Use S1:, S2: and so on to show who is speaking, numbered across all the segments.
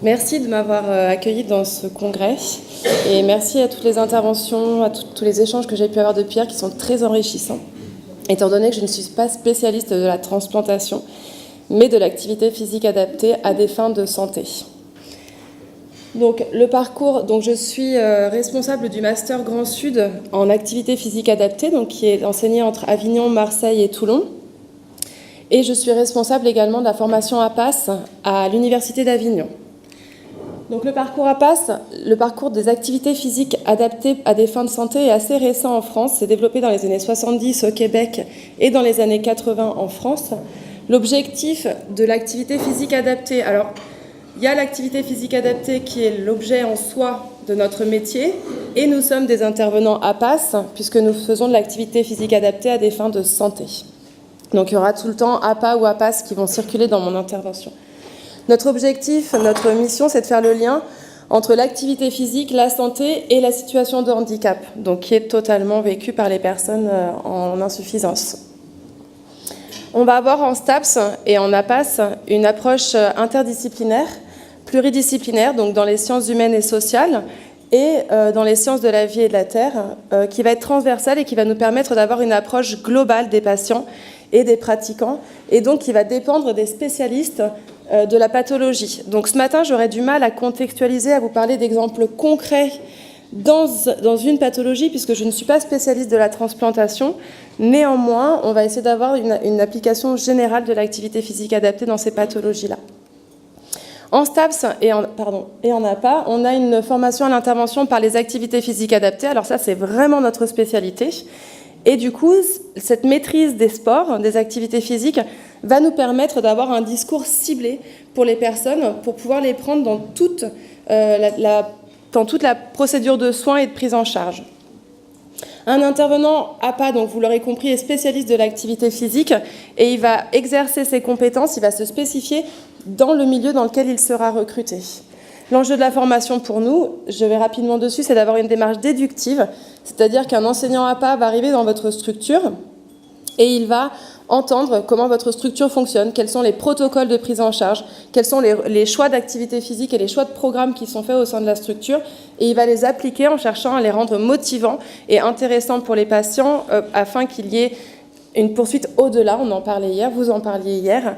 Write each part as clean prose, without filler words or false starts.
S1: Merci de m'avoir accueilli dans ce congrès et merci à toutes les interventions, à tous les échanges que j'ai pu avoir depuis hier qui sont très enrichissants, étant donné que je ne suis pas spécialiste de la transplantation, mais de l'activité physique adaptée à des fins de santé. Donc le parcours, je suis responsable du Master Grand Sud en activité physique adaptée, qui est enseigné entre Avignon, Marseille et Toulon. Et je suis responsable également de la formation APAS à l'Université d'Avignon. Donc le parcours APAS, le parcours des activités physiques adaptées à des fins de santé est assez récent en France. C'est développé dans les années 70 au Québec et dans les années 80 en France. L'objectif de l'activité physique adaptée, alors il y a l'activité physique adaptée qui est l'objet en soi de notre métier et nous sommes des intervenants APAS puisque nous faisons de l'activité physique adaptée à des fins de santé. Donc il y aura tout le temps APA ou APAS qui vont circuler dans mon intervention. Notre objectif, notre mission, c'est de faire le lien entre l'activité physique, la santé et la situation de handicap, donc qui est totalement vécue par les personnes en insuffisance. On va avoir en STAPS et en APAS une approche interdisciplinaire, pluridisciplinaire, donc dans les sciences humaines et sociales et dans les sciences de la vie et de la terre, qui va être transversale et qui va nous permettre d'avoir une approche globale des patients et des pratiquants, et donc qui va dépendre des spécialistes de la pathologie. Donc ce matin, j'aurais du mal à contextualiser, à vous parler d'exemples concrets dans une pathologie, puisque je ne suis pas spécialiste de la transplantation. Néanmoins, on va essayer d'avoir une application générale de l'activité physique adaptée dans ces pathologies-là. En STAPS et en APA, on a une formation à l'intervention par les activités physiques adaptées. Alors ça, c'est vraiment notre spécialité. Et du coup, cette maîtrise des sports, des activités physiques, va nous permettre d'avoir un discours ciblé pour les personnes, pour pouvoir les prendre dans toute la procédure de soins et de prise en charge. Un intervenant APA, donc vous l'aurez compris, est spécialiste de l'activité physique et il va exercer ses compétences, il va se spécifier dans le milieu dans lequel il sera recruté. L'enjeu de la formation pour nous, je vais rapidement dessus, c'est d'avoir une démarche déductive, c'est-à-dire qu'un enseignant APA va arriver dans votre structure et il va entendre comment votre structure fonctionne, quels sont les protocoles de prise en charge, quels sont les choix d'activité physique et les choix de programmes qui sont faits au sein de la structure, et il va les appliquer en cherchant à les rendre motivants et intéressants pour les patients afin qu'il y ait une poursuite au-delà, on en parlait hier, vous en parliez hier.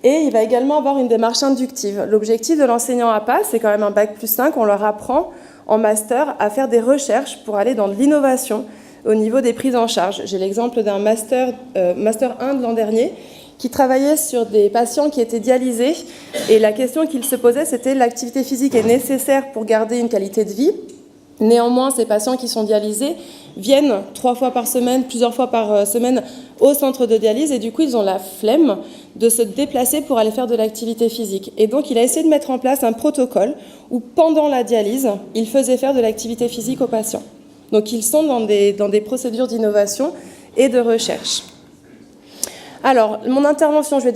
S1: Et il va également avoir une démarche inductive. L'objectif de l'enseignant APA, c'est quand même un Bac+5, on leur apprend en master à faire des recherches pour aller dans de l'innovation au niveau des prises en charge. J'ai l'exemple d'un master 1 de l'an dernier qui travaillait sur des patients qui étaient dialysés et la question qu'il se posait, c'était l'activité physique est nécessaire pour garder une qualité de vie. Néanmoins, ces patients qui sont dialysés viennent 3 fois par semaine, plusieurs fois par semaine au centre de dialyse et du coup, ils ont la flemme de se déplacer pour aller faire de l'activité physique. Et donc, il a essayé de mettre en place un protocole où, pendant la dialyse, il faisait faire de l'activité physique aux patients. Donc, ils sont dans des procédures d'innovation et de recherche. Alors, mon intervention, je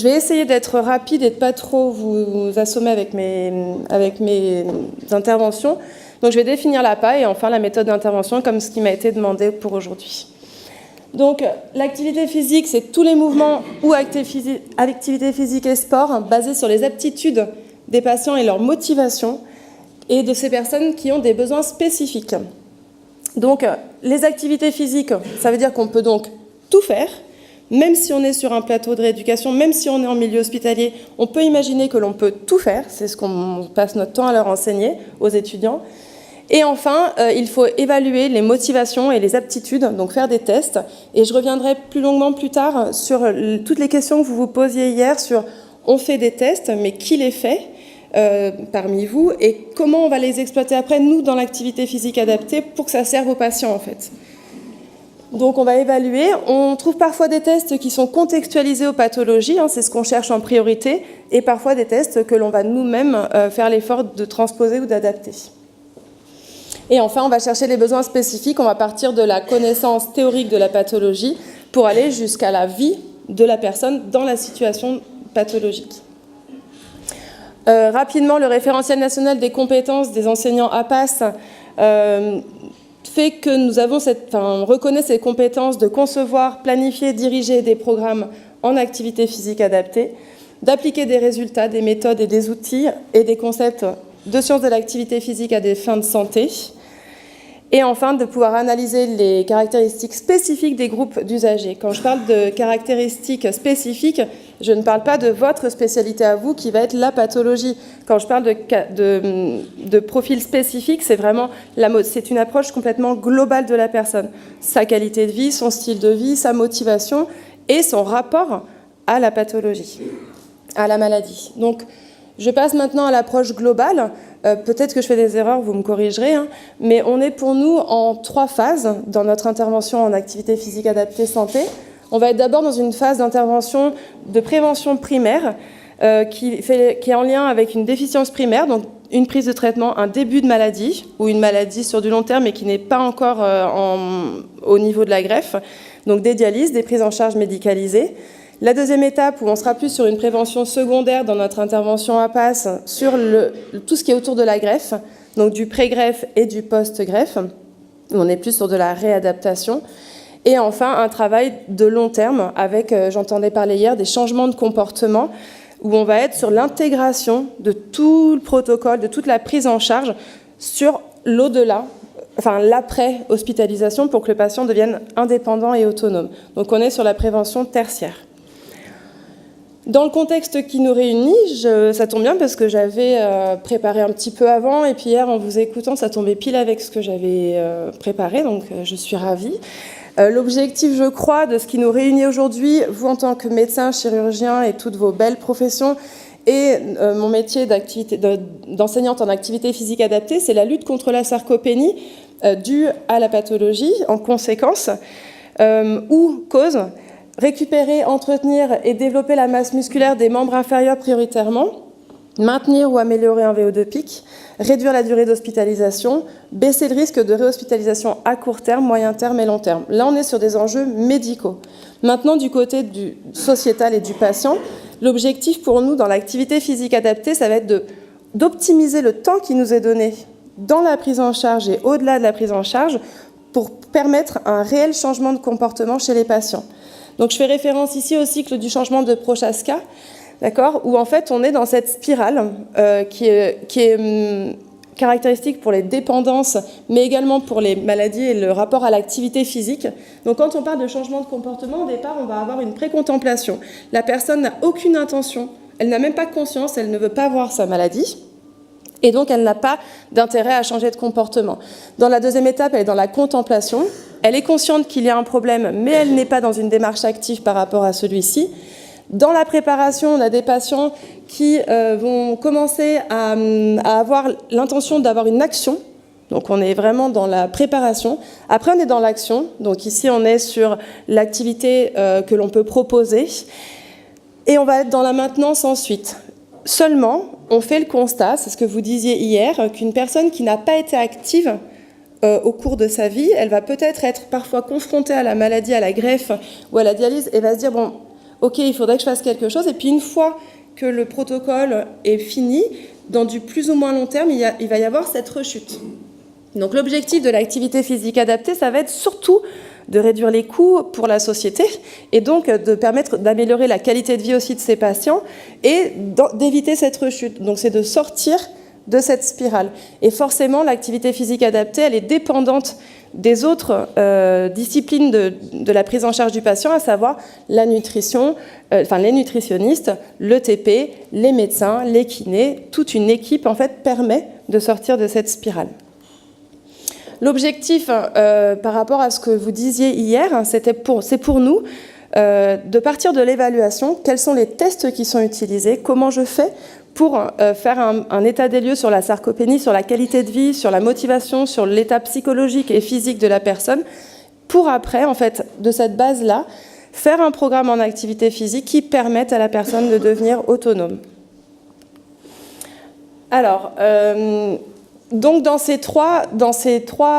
S1: vais essayer d'être rapide et de ne pas trop vous assommer avec mes interventions. Donc, je vais définir l'APA et enfin la méthode d'intervention comme ce qui m'a été demandé pour aujourd'hui. Donc, l'activité physique, c'est tous les mouvements ou activités physiques et sport basés sur les aptitudes des patients et leur motivation et de ces personnes qui ont des besoins spécifiques. Donc, les activités physiques, ça veut dire qu'on peut donc tout faire, même si on est sur un plateau de rééducation, même si on est en milieu hospitalier, on peut imaginer que l'on peut tout faire, c'est ce qu'on passe notre temps à leur enseigner aux étudiants. Et enfin, il faut évaluer les motivations et les aptitudes, donc faire des tests. Et je reviendrai plus longuement plus tard sur toutes les questions que vous vous posiez hier sur on fait des tests, mais qui les fait parmi vous et comment on va les exploiter après, nous, dans l'activité physique adaptée pour que ça serve aux patients, en fait. Donc on va évaluer. On trouve parfois des tests qui sont contextualisés aux pathologies, c'est ce qu'on cherche en priorité, et parfois des tests que l'on va nous-mêmes faire l'effort de transposer ou d'adapter. Et enfin, on va chercher les besoins spécifiques. On va partir de la connaissance théorique de la pathologie pour aller jusqu'à la vie de la personne dans la situation pathologique. Rapidement, le référentiel national des compétences des enseignants APAS fait que on reconnaît ces compétences de concevoir, planifier, diriger des programmes en activité physique adaptée. d'appliquer des résultats, des méthodes et des outils et des concepts de sciences de l'activité physique à des fins de santé. Et enfin, de pouvoir analyser les caractéristiques spécifiques des groupes d'usagers. Quand je parle de caractéristiques spécifiques, je ne parle pas de votre spécialité à vous, qui va être la pathologie. Quand je parle de profil spécifique, c'est vraiment c'est une approche complètement globale de la personne. Sa qualité de vie, son style de vie, sa motivation et son rapport à la pathologie, à la maladie. Donc, je passe maintenant à l'approche globale. Peut-être que je fais des erreurs, vous me corrigerez, hein, mais on est pour nous en 3 phases dans notre intervention en activité physique adaptée santé. On va être d'abord dans une phase d'intervention de prévention primaire qui est en lien avec une déficience primaire, donc une prise de traitement, un début de maladie ou une maladie sur du long terme mais qui n'est pas encore au niveau de la greffe, donc des dialyses, des prises en charge médicalisées. La deuxième étape, où on sera plus sur une prévention secondaire dans notre intervention APAS, sur tout ce qui est autour de la greffe, donc du pré-greffe et du post-greffe. On est plus sur de la réadaptation. Et enfin, un travail de long terme avec, j'entendais parler hier, des changements de comportement, où on va être sur l'intégration de tout le protocole, de toute la prise en charge sur l'au-delà, enfin l'après-hospitalisation, pour que le patient devienne indépendant et autonome. Donc on est sur la prévention tertiaire. Dans le contexte qui nous réunit, ça tombe bien parce que j'avais préparé un petit peu avant, et puis hier, en vous écoutant, ça tombait pile avec ce que j'avais préparé, donc je suis ravie. L'objectif, je crois, de ce qui nous réunit aujourd'hui, vous en tant que médecin, chirurgien et toutes vos belles professions, et mon métier d'enseignante en activité physique adaptée, c'est la lutte contre la sarcopénie due à la pathologie, en conséquence, ou cause. Récupérer, entretenir et développer la masse musculaire des membres inférieurs prioritairement, maintenir ou améliorer un VO2 pic, réduire la durée d'hospitalisation, baisser le risque de réhospitalisation à court terme, moyen terme et long terme. Là, on est sur des enjeux médicaux. Maintenant, du côté du sociétal et du patient, l'objectif pour nous dans l'activité physique adaptée, ça va être d'optimiser le temps qui nous est donné dans la prise en charge et au-delà de la prise en charge pour permettre un réel changement de comportement chez les patients. Donc je fais référence ici au cycle du changement de Prochaska, d'accord, où en fait on est dans cette spirale qui est caractéristique pour les dépendances, mais également pour les maladies et le rapport à l'activité physique. Donc quand on parle de changement de comportement, au départ on va avoir une précontemplation. La personne n'a aucune intention, elle n'a même pas conscience, elle ne veut pas voir sa maladie. Et donc, elle n'a pas d'intérêt à changer de comportement. Dans la deuxième étape, elle est dans la contemplation. Elle est consciente qu'il y a un problème, mais elle n'est pas dans une démarche active par rapport à celui-ci. Dans la préparation, on a des patients qui vont commencer à avoir l'intention d'avoir une action. Donc, on est vraiment dans la préparation. Après, on est dans l'action. Donc, ici, on est sur l'activité que l'on peut proposer. Et on va être dans la maintenance ensuite. Seulement, on fait le constat, c'est ce que vous disiez hier, qu'une personne qui n'a pas été active au cours de sa vie, elle va peut-être être parfois confrontée à la maladie, à la greffe ou à la dialyse, et va se dire, bon, ok, il faudrait que je fasse quelque chose, et puis une fois que le protocole est fini, dans du plus ou moins long terme, il va y avoir cette rechute. Donc l'objectif de l'activité physique adaptée, ça va être surtout de réduire les coûts pour la société et donc de permettre d'améliorer la qualité de vie aussi de ces patients et d'éviter cette rechute. Donc c'est de sortir de cette spirale. Et forcément, l'activité physique adaptée, elle est dépendante des autres disciplines de la prise en charge du patient, à savoir la nutrition, les nutritionnistes, le TP, les médecins, les kinés. Toute une équipe, en fait, permet de sortir de cette spirale. L'objectif, par rapport à ce que vous disiez hier, c'est pour nous de partir de l'évaluation. Quels sont les tests qui sont utilisés? Comment je fais pour faire un état des lieux sur la sarcopénie, sur la qualité de vie, sur la motivation, sur l'état psychologique et physique de la personne, pour après, en fait, de cette base-là, faire un programme en activité physique qui permette à la personne de devenir autonome. Alors, donc dans ces trois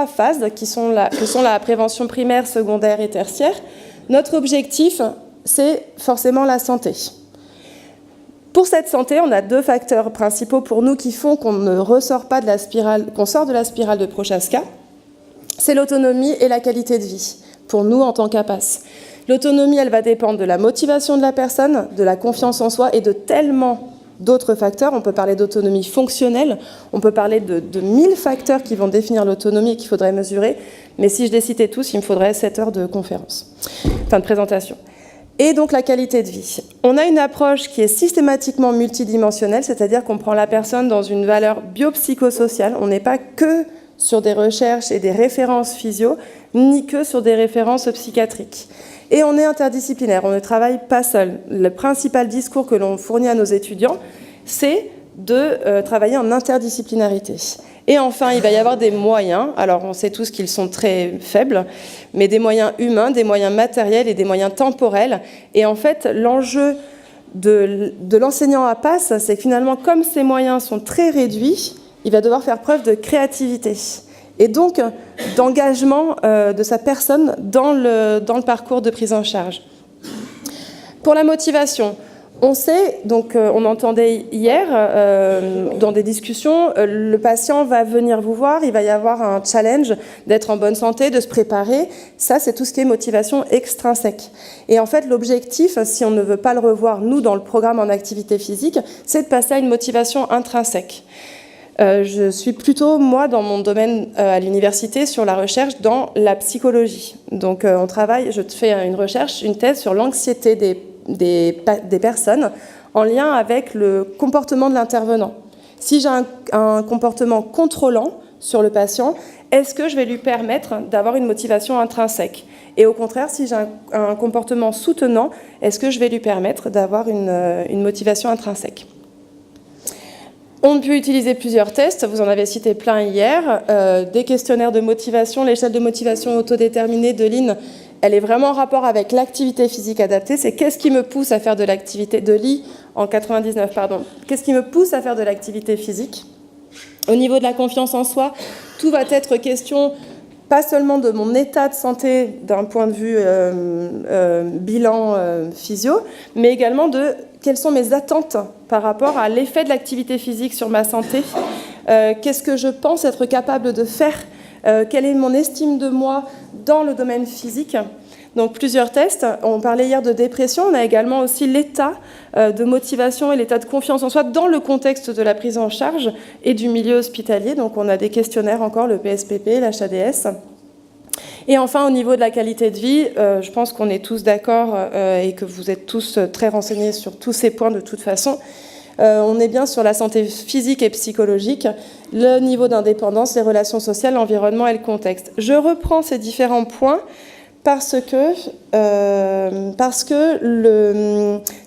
S1: phases que sont la prévention primaire, secondaire et tertiaire, notre objectif, c'est forcément la santé. Pour cette santé, on a deux facteurs principaux pour nous qui font qu'on ne ressort pas de la spirale, qu'on sort de la spirale de Prochaska. C'est l'autonomie et la qualité de vie, pour nous en tant qu'APAS. L'autonomie, elle va dépendre de la motivation de la personne, de la confiance en soi et de tellement d'autres facteurs. On peut parler d'autonomie fonctionnelle, on peut parler de 1000 facteurs qui vont définir l'autonomie et qu'il faudrait mesurer. Mais si je les citais tous, il me faudrait 7 heures de conférence, enfin de présentation. Et donc la qualité de vie. On a une approche qui est systématiquement multidimensionnelle, c'est-à-dire qu'on prend la personne dans une valeur biopsychosociale. On n'est pas que sur des recherches et des références physio, ni que sur des références psychiatriques. Et on est interdisciplinaire, on ne travaille pas seul. Le principal discours que l'on fournit à nos étudiants, c'est de travailler en interdisciplinarité. Et enfin, il va y avoir des moyens, alors on sait tous qu'ils sont très faibles, mais des moyens humains, des moyens matériels et des moyens temporels. Et en fait, l'enjeu de l'enseignant à PASS, c'est que finalement, comme ces moyens sont très réduits, il va devoir faire preuve de créativité et donc d'engagement de sa personne dans le parcours de prise en charge. Pour la motivation, on sait, donc on entendait hier dans des discussions, le patient va venir vous voir, il va y avoir un challenge d'être en bonne santé, de se préparer. Ça, c'est tout ce qui est motivation extrinsèque. Et en fait, l'objectif, si on ne veut pas le revoir, nous, dans le programme en activité physique, c'est de passer à une motivation intrinsèque. Je suis plutôt, moi, dans mon domaine à l'université, sur la recherche dans la psychologie. Donc, on travaille, je fais une recherche, une thèse sur l'anxiété des personnes en lien avec le comportement de l'intervenant. Si j'ai un comportement contrôlant sur le patient, est-ce que je vais lui permettre d'avoir une motivation intrinsèque? Et au contraire, si j'ai un comportement soutenant, est-ce que je vais lui permettre d'avoir une motivation intrinsèque? On peut utiliser plusieurs tests, vous en avez cité plein hier, des questionnaires de motivation, l'échelle de motivation autodéterminée de Lynn, elle est vraiment en rapport avec l'activité physique adaptée, c'est qu'est-ce qui me pousse à faire de l'activité, de Lee en 99, pardon, qu'est-ce qui me pousse à faire de l'activité physique? Au niveau de la confiance en soi, tout va être question pas seulement de mon état de santé d'un point de vue bilan physio, mais également de quelles sont mes attentes par rapport à l'effet de l'activité physique sur ma santé, qu'est-ce que je pense être capable de faire, quelle est mon estime de moi dans le domaine physique. Donc plusieurs tests, on parlait hier de dépression, on a également aussi l'état de motivation et l'état de confiance en soi dans le contexte de la prise en charge et du milieu hospitalier. Donc on a des questionnaires encore, le PSPP, l'HADS. Et enfin, au niveau de la qualité de vie, je pense qu'on est tous d'accord et que vous êtes tous très renseignés sur tous ces points de toute façon. On est bien sur la santé physique et psychologique, le niveau d'indépendance, les relations sociales, l'environnement et le contexte. Je reprends ces différents points parce que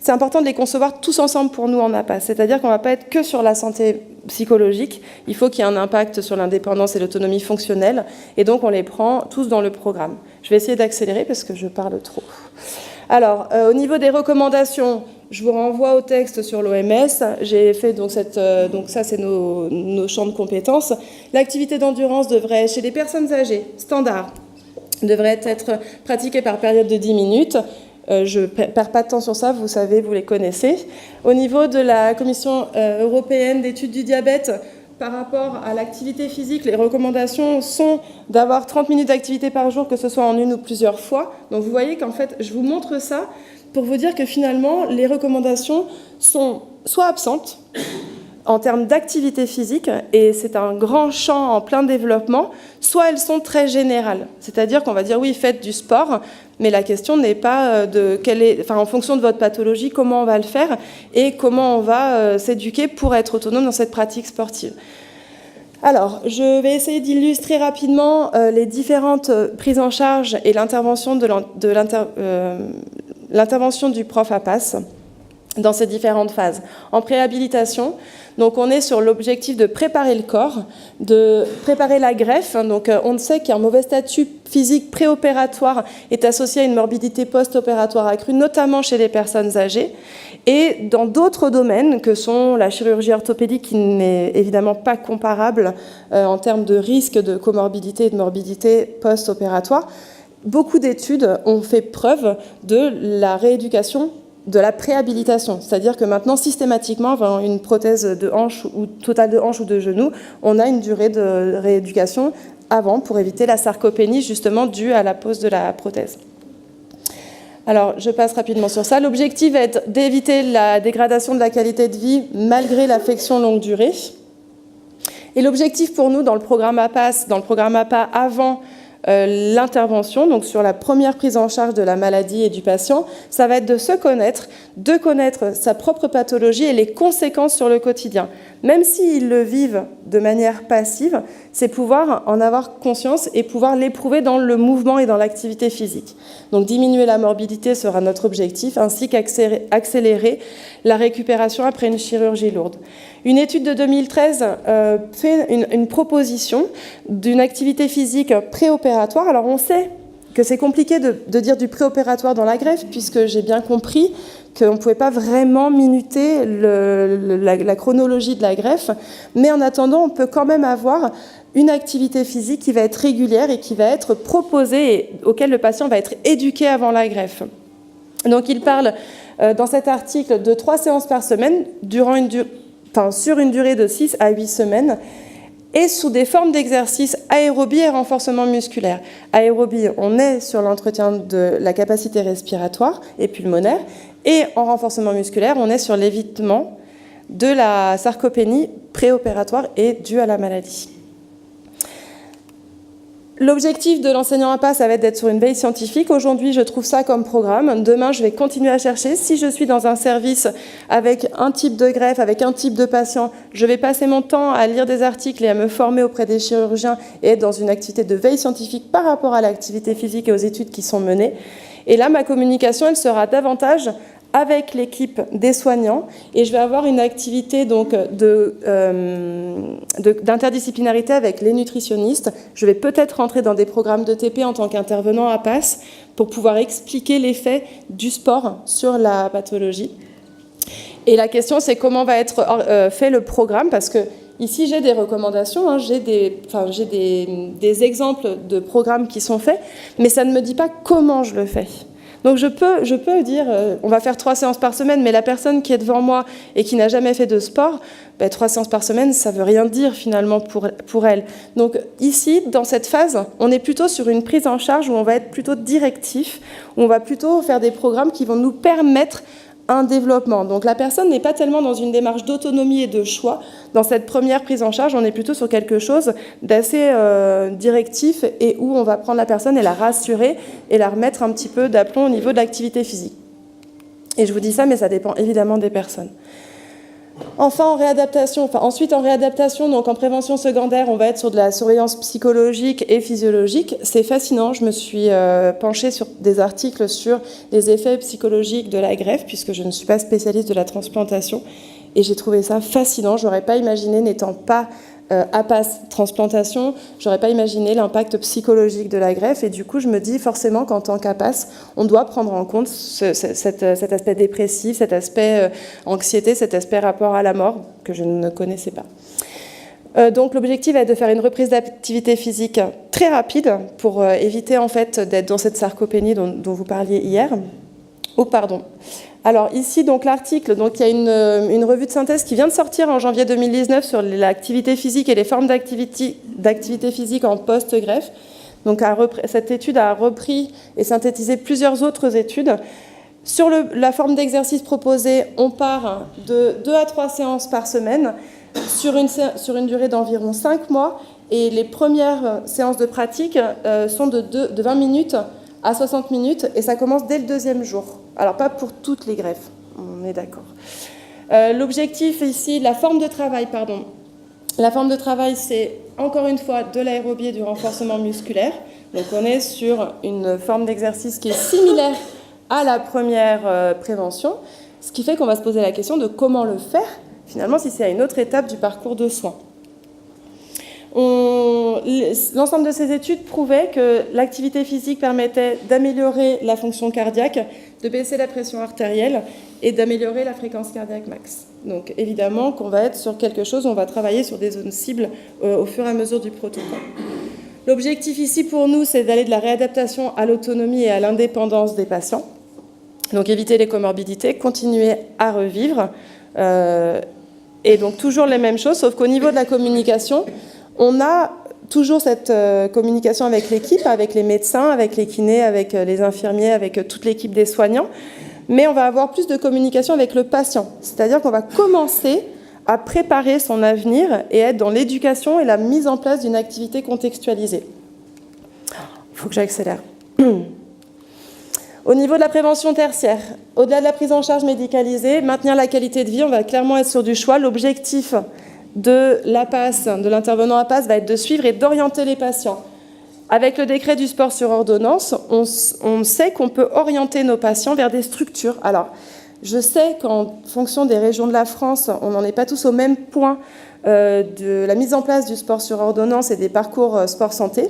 S1: c'est important de les concevoir tous ensemble pour nous en APA. C'est-à-dire qu'on ne va pas être que sur la santé psychologique, il faut qu'il y ait un impact sur l'indépendance et l'autonomie fonctionnelle, et donc on les prend tous dans le programme. Je vais essayer d'accélérer parce que je parle trop. Alors, au niveau des recommandations, je vous renvoie au texte sur l'OMS. J'ai fait donc ça, c'est nos champs de compétences. L'activité d'endurance devrait, chez les personnes âgées, standard, devrait être pratiquée par période de 10 minutes. Je ne perds pas de temps sur ça, vous savez, vous les connaissez. Au niveau de la Commission européenne d'études du diabète, par rapport à l'activité physique, les recommandations sont d'avoir 30 minutes d'activité par jour, que ce soit en une ou plusieurs fois. Donc vous voyez qu'en fait, je vous montre ça pour vous dire que finalement, les recommandations sont soit absentes en termes d'activité physique, et c'est un grand champ en plein développement, soit elles sont très générales. C'est-à-dire qu'on va dire, oui, faites du sport, mais la question n'est pas en fonction de votre pathologie, comment on va le faire et comment on va s'éduquer pour être autonome dans cette pratique sportive. Alors, je vais essayer d'illustrer rapidement les différentes prises en charge et l'intervention l'intervention du prof à PASS dans ces différentes phases. En préhabilitation, donc on est sur l'objectif de préparer le corps, de préparer la greffe. Donc on sait qu'un mauvais statut physique préopératoire est associé à une morbidité post-opératoire accrue, notamment chez les personnes âgées. Et dans d'autres domaines, que sont la chirurgie orthopédique, qui n'est évidemment pas comparable en termes de risque de comorbidité et de morbidité post-opératoire, beaucoup d'études ont fait preuve de la rééducation de la préhabilitation, c'est-à-dire que maintenant, systématiquement, avant une prothèse de hanche ou totale de hanche ou de genou, on a une durée de rééducation avant pour éviter la sarcopénie, justement, due à la pose de la prothèse. Alors, je passe rapidement sur ça. L'objectif va être d'éviter la dégradation de la qualité de vie malgré l'affection longue durée. Et l'objectif pour nous dans le programme APAS, dans le programme APA avant l'intervention, donc sur la première prise en charge de la maladie et du patient, ça va être de se connaître, de connaître sa propre pathologie et les conséquences sur le quotidien. Même s'ils le vivent de manière passive, c'est pouvoir en avoir conscience et pouvoir l'éprouver dans le mouvement et dans l'activité physique. Donc diminuer la morbidité sera notre objectif, ainsi qu'accélérer la récupération après une chirurgie lourde. Une étude de 2013 fait une proposition d'une activité physique préopératoire. Alors on sait que c'est compliqué de dire du préopératoire dans la greffe, puisque j'ai bien compris qu'on ne pouvait pas vraiment minuter la chronologie de la greffe, mais en attendant, on peut quand même avoir une activité physique qui va être régulière et qui va être proposée et auquel le patient va être éduqué avant la greffe. Donc il parle dans cet article de 3 séances par semaine sur une durée de 6 à 8 semaines et sous des formes d'exercice aérobie et renforcement musculaire. Aérobie, on est sur l'entretien de la capacité respiratoire et pulmonaire, et en renforcement musculaire, on est sur l'évitement de la sarcopénie préopératoire et due à la maladie. L'objectif de l'enseignant APA, ça va être d'être sur une veille scientifique. Aujourd'hui, je trouve ça comme programme. Demain, je vais continuer à chercher. Si je suis dans un service avec un type de greffe, avec un type de patient, je vais passer mon temps à lire des articles et à me former auprès des chirurgiens et être dans une activité de veille scientifique par rapport à l'activité physique et aux études qui sont menées. Et là, ma communication, elle sera davantage avec l'équipe des soignants, et je vais avoir une activité donc d'interdisciplinarité avec les nutritionnistes. Je vais peut-être rentrer dans des programmes de TP en tant qu'intervenant à PAS pour pouvoir expliquer l'effet du sport sur la pathologie. Et la question, c'est comment va être fait le programme, parce que ici, j'ai des recommandations, hein, j'ai des exemples de programmes qui sont faits, mais ça ne me dit pas comment je le fais. Donc je peux dire, on va faire 3 séances par semaine, mais la personne qui est devant moi et qui n'a jamais fait de sport, 3 séances par semaine, ça ne veut rien dire finalement pour elle. Donc ici, dans cette phase, on est plutôt sur une prise en charge où on va être plutôt directif, où on va plutôt faire des programmes qui vont nous permettre un développement. Donc la personne n'est pas tellement dans une démarche d'autonomie et de choix. Dans cette première prise en charge, on est plutôt sur quelque chose d'assez directif et où on va prendre la personne et la rassurer et la remettre un petit peu d'aplomb au niveau de l'activité physique. Et je vous dis ça, mais ça dépend évidemment des personnes. Ensuite en réadaptation, donc en prévention secondaire, on va être sur de la surveillance psychologique et physiologique. C'est fascinant, je me suis penchée sur des articles sur les effets psychologiques de la greffe, puisque je ne suis pas spécialiste de la transplantation, et j'ai trouvé ça fascinant. Je n'aurais pas imaginé, n'étant pas APAS transplantation, j'aurais pas imaginé l'impact psychologique de la greffe, et du coup je me dis forcément qu'en tant qu'APAS, on doit prendre en compte cet aspect dépressif, cet aspect anxiété, cet aspect rapport à la mort que je ne connaissais pas. Donc l'objectif est de faire une reprise d'activité physique très rapide pour éviter en fait d'être dans cette sarcopénie dont vous parliez hier. Alors ici, donc l'article, donc il y a une revue de synthèse qui vient de sortir en janvier 2019 sur l'activité physique et les formes d'activité physique en post-greffe. Donc cette étude a repris et synthétisé plusieurs autres études. Sur la forme d'exercice proposée, on part de 2 à 3 séances par semaine sur une durée d'environ 5 mois, et les premières séances de pratique sont de 20 minutes à 60 minutes, et ça commence dès le 2e jour. Alors, pas pour toutes les greffes, on est d'accord. L'objectif ici, la forme de travail, c'est encore une fois de l'aérobie et du renforcement musculaire. Donc, on est sur une forme d'exercice qui est similaire à la première prévention, ce qui fait qu'on va se poser la question de comment le faire, finalement, si c'est à une autre étape du parcours de soins. L'ensemble de ces études prouvaient que l'activité physique permettait d'améliorer la fonction cardiaque, de baisser la pression artérielle et d'améliorer la fréquence cardiaque max. Donc évidemment qu'on va être sur quelque chose, on va travailler sur des zones cibles au fur et à mesure du protocole. L'objectif ici pour nous, c'est d'aller de la réadaptation à l'autonomie et à l'indépendance des patients. Donc éviter les comorbidités, continuer à revivre. Et donc toujours les mêmes choses, sauf qu'au niveau de la communication, on a toujours cette communication avec l'équipe, avec les médecins, avec les kinés, avec les infirmiers, avec toute l'équipe des soignants, mais on va avoir plus de communication avec le patient. C'est-à-dire qu'on va commencer à préparer son avenir et être dans l'éducation et la mise en place d'une activité contextualisée. Il faut que j'accélère. Au niveau de la prévention tertiaire, au-delà de la prise en charge médicalisée, maintenir la qualité de vie, on va clairement être sur du choix. L'objectif de l'APAS, de l'intervenant APAS, va être de suivre et d'orienter les patients. Avec le décret du sport sur ordonnance, on sait qu'on peut orienter nos patients vers des structures. Alors, je sais qu'en fonction des régions de la France, on n'en est pas tous au même point de la mise en place du sport sur ordonnance et des parcours sport-santé.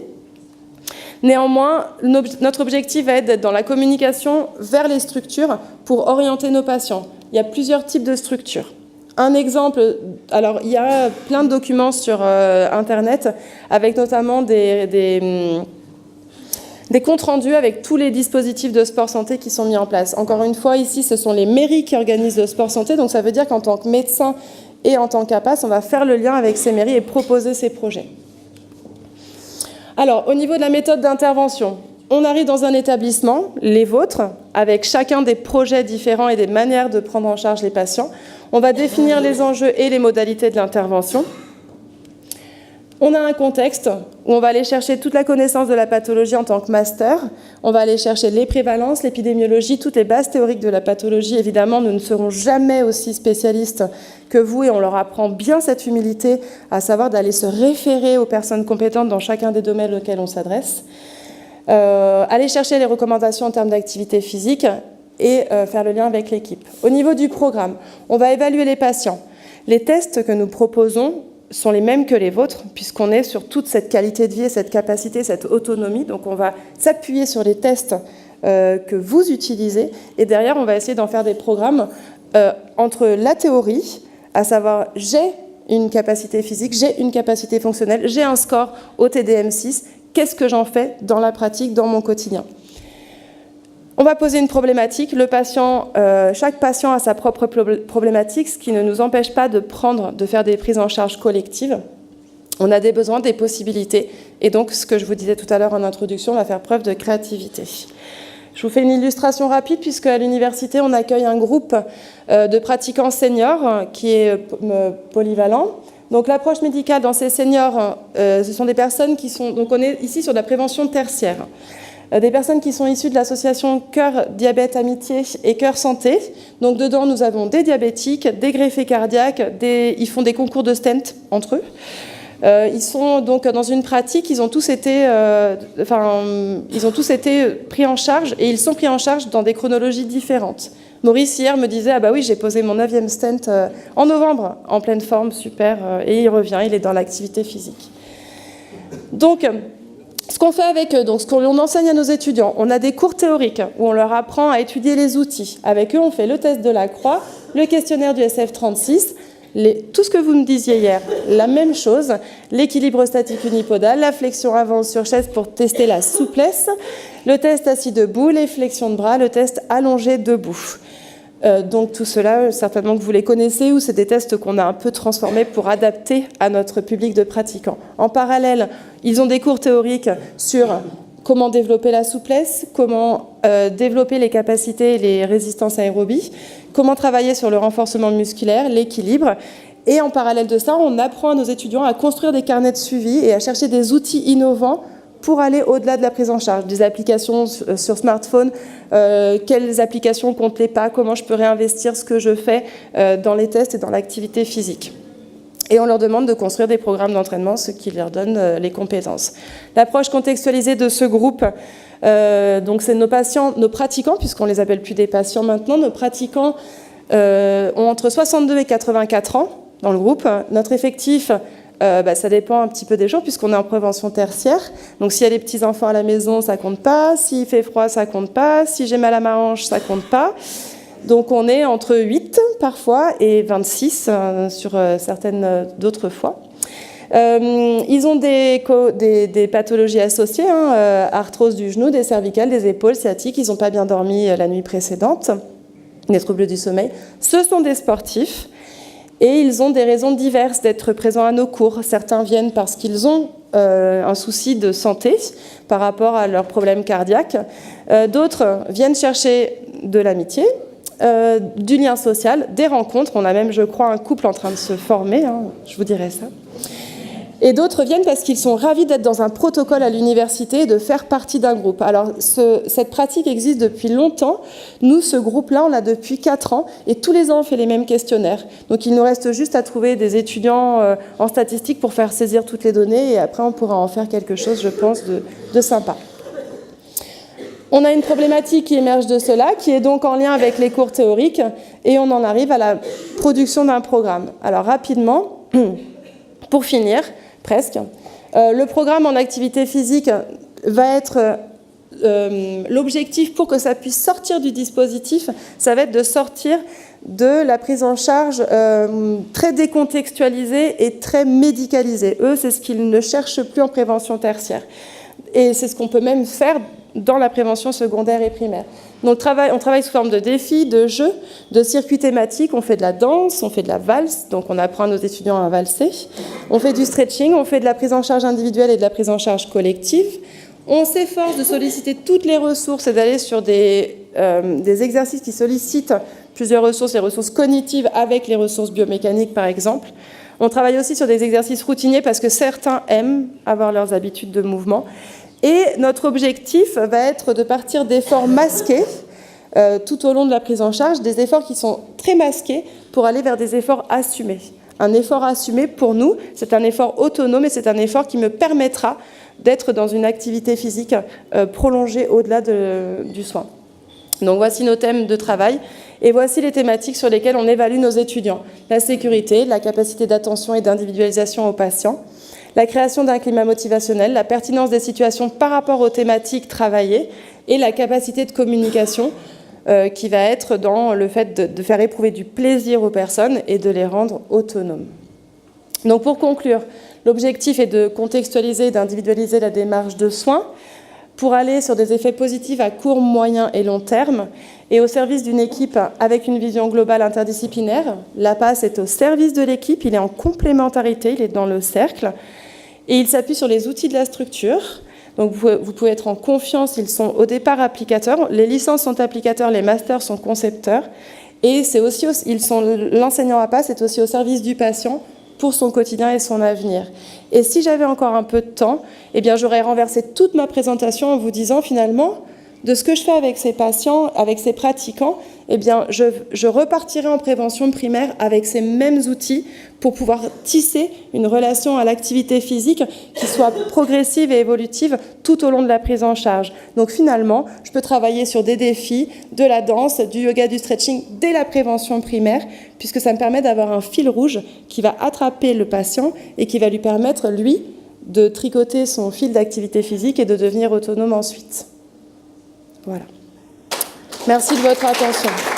S1: Néanmoins, notre objectif va être d'être dans la communication vers les structures pour orienter nos patients. Il y a plusieurs types de structures. Un exemple, alors il y a plein de documents sur Internet avec notamment des comptes rendus avec tous les dispositifs de sport santé qui sont mis en place. Encore une fois, ici, ce sont les mairies qui organisent le sport santé, donc ça veut dire qu'en tant que médecin et en tant qu'APAS, on va faire le lien avec ces mairies et proposer ces projets. Alors, au niveau de la méthode d'intervention, on arrive dans un établissement, les vôtres, avec chacun des projets différents et des manières de prendre en charge les patients. On va définir les enjeux et les modalités de l'intervention. On a un contexte où on va aller chercher toute la connaissance de la pathologie en tant que master. On va aller chercher les prévalences, l'épidémiologie, toutes les bases théoriques de la pathologie. Évidemment, nous ne serons jamais aussi spécialistes que vous et on leur apprend bien cette humilité, à savoir d'aller se référer aux personnes compétentes dans chacun des domaines auxquels on s'adresse. Aller chercher les recommandations en termes d'activité physique et faire le lien avec l'équipe. Au niveau du programme, on va évaluer les patients. Les tests que nous proposons sont les mêmes que les vôtres, puisqu'on est sur toute cette qualité de vie, cette capacité, cette autonomie. Donc on va s'appuyer sur les tests que vous utilisez, et derrière on va essayer d'en faire des programmes entre la théorie, à savoir j'ai une capacité physique, j'ai une capacité fonctionnelle, j'ai un score au TDM6, qu'est-ce que j'en fais dans la pratique, dans mon quotidien ? On va poser une problématique. Le patient, chaque patient a sa propre problématique, ce qui ne nous empêche pas de faire des prises en charge collectives. On a des besoins, des possibilités. Et donc, ce que je vous disais tout à l'heure en introduction, on va faire preuve de créativité. Je vous fais une illustration rapide, puisque à l'université, on accueille un groupe de pratiquants seniors qui est polyvalent. Donc, l'approche médicale dans ces seniors, ce sont des personnes qui sont... Donc, on est ici sur de la prévention tertiaire. Des personnes qui sont issues de l'association Cœur, Diabète, Amitié et Cœur Santé. Donc dedans, nous avons des diabétiques, des greffés cardiaques, ils font des concours de stent entre eux. Ils sont donc dans une pratique, ils ont tous été pris en charge et ils sont pris en charge dans des chronologies différentes. Maurice hier me disait « Ah bah oui, j'ai posé mon 9e stent en novembre, en pleine forme, super, et il revient, il est dans l'activité physique. » Donc, ce qu'on fait avec eux, donc ce qu'on enseigne à nos étudiants, on a des cours théoriques où on leur apprend à étudier les outils. Avec eux, on fait le test de la croix, le questionnaire du SF36, tout ce que vous me disiez hier, la même chose, l'équilibre statique unipodal, la flexion avant sur chaise pour tester la souplesse, le test assis debout, les flexions de bras, le test allongé debout. Donc tout cela, certainement que vous les connaissez, ou c'est des tests qu'on a un peu transformés pour adapter à notre public de pratiquants. En parallèle, ils ont des cours théoriques sur comment développer la souplesse, comment développer les capacités et les résistances aérobies, comment travailler sur le renforcement musculaire, l'équilibre. Et en parallèle de ça, on apprend à nos étudiants à construire des carnets de suivi et à chercher des outils innovants pour aller au-delà de la prise en charge, des applications sur smartphone, quelles applications comptent les pas, comment je peux réinvestir ce que je fais dans les tests et dans l'activité physique. Et on leur demande de construire des programmes d'entraînement, ce qui leur donne les compétences. L'approche contextualisée de ce groupe, donc c'est nos patients, nos pratiquants, puisqu'on les appelle plus des patients maintenant, nos pratiquants ont entre 62 et 84 ans dans le groupe. Notre effectif, ça dépend un petit peu des jours puisqu'on est en prévention tertiaire. Donc s'il y a des petits-enfants à la maison, ça compte pas. S'il fait froid, ça compte pas. Si j'ai mal à ma hanche, ça compte pas. Donc on est entre 8 parfois et 26 sur certaines d'autres fois. Ils ont des pathologies associées, arthrose du genou, des cervicales, des épaules, sciatiques. Ils n'ont pas bien dormi la nuit précédente, des troubles du sommeil. Ce sont des sportifs. Et ils ont des raisons diverses d'être présents à nos cours. Certains viennent parce qu'ils ont un souci de santé par rapport à leurs problèmes cardiaques. D'autres viennent chercher de l'amitié, du lien social, des rencontres. On a même, je crois, un couple en train de se former, hein, je vous dirai ça. Et d'autres viennent parce qu'ils sont ravis d'être dans un protocole à l'université et de faire partie d'un groupe. Alors, cette pratique existe depuis longtemps. Nous, ce groupe-là, on l'a depuis 4 ans et tous les ans, on fait les mêmes questionnaires. Donc, il nous reste juste à trouver des étudiants en statistique pour faire saisir toutes les données et après, on pourra en faire quelque chose, je pense, de sympa. On a une problématique qui émerge de cela, qui est donc en lien avec les cours théoriques, et on en arrive à la production d'un programme. Alors, rapidement, pour finir, presque. Le programme en activité physique va être l'objectif pour que ça puisse sortir du dispositif, ça va être de sortir de la prise en charge très décontextualisée et très médicalisée. Eux, c'est ce qu'ils ne cherchent plus en prévention tertiaire. Et c'est ce qu'on peut même faire dans la prévention secondaire et primaire. Donc on travaille sous forme de défis, de jeux, de circuits thématiques. On fait de la danse, on fait de la valse, donc on apprend à nos étudiants à valser. On fait du stretching, on fait de la prise en charge individuelle et de la prise en charge collective. On s'efforce de solliciter toutes les ressources et d'aller sur des exercices qui sollicitent plusieurs ressources, les ressources cognitives avec les ressources biomécaniques par exemple. On travaille aussi sur des exercices routiniers parce que certains aiment avoir leurs habitudes de mouvement. Et notre objectif va être de partir d'efforts masqués tout au long de la prise en charge, des efforts qui sont très masqués pour aller vers des efforts assumés. Un effort assumé, pour nous, c'est un effort autonome et c'est un effort qui me permettra d'être dans une activité physique prolongée au-delà du soin. Donc voici nos thèmes de travail et voici les thématiques sur lesquelles on évalue nos étudiants. La sécurité, la capacité d'attention et d'individualisation aux patients, la création d'un climat motivationnel, la pertinence des situations par rapport aux thématiques travaillées et la capacité de communication qui va être dans le fait de faire éprouver du plaisir aux personnes et de les rendre autonomes. Donc pour conclure, l'objectif est de contextualiser et d'individualiser la démarche de soins pour aller sur des effets positifs à court, moyen et long terme et au service d'une équipe avec une vision globale interdisciplinaire. L'APAS est au service de l'équipe, il est en complémentarité, il est dans le cercle et il s'appuie sur les outils de la structure. Donc vous pouvez être en confiance, ils sont au départ applicateurs, les licences sont applicateurs, les masters sont concepteurs et l'enseignant APAS est aussi au service du patient pour son quotidien et son avenir. Et si j'avais encore un peu de temps, eh bien j'aurais renversé toute ma présentation en vous disant finalement, de ce que je fais avec ces patients, avec ces pratiquants, eh bien je repartirai en prévention primaire avec ces mêmes outils pour pouvoir tisser une relation à l'activité physique qui soit progressive et évolutive tout au long de la prise en charge. Donc finalement, je peux travailler sur des défis, de la danse, du yoga, du stretching dès la prévention primaire, puisque ça me permet d'avoir un fil rouge qui va attraper le patient et qui va lui permettre, lui, de tricoter son fil d'activité physique et de devenir autonome ensuite. Voilà. Merci de votre attention.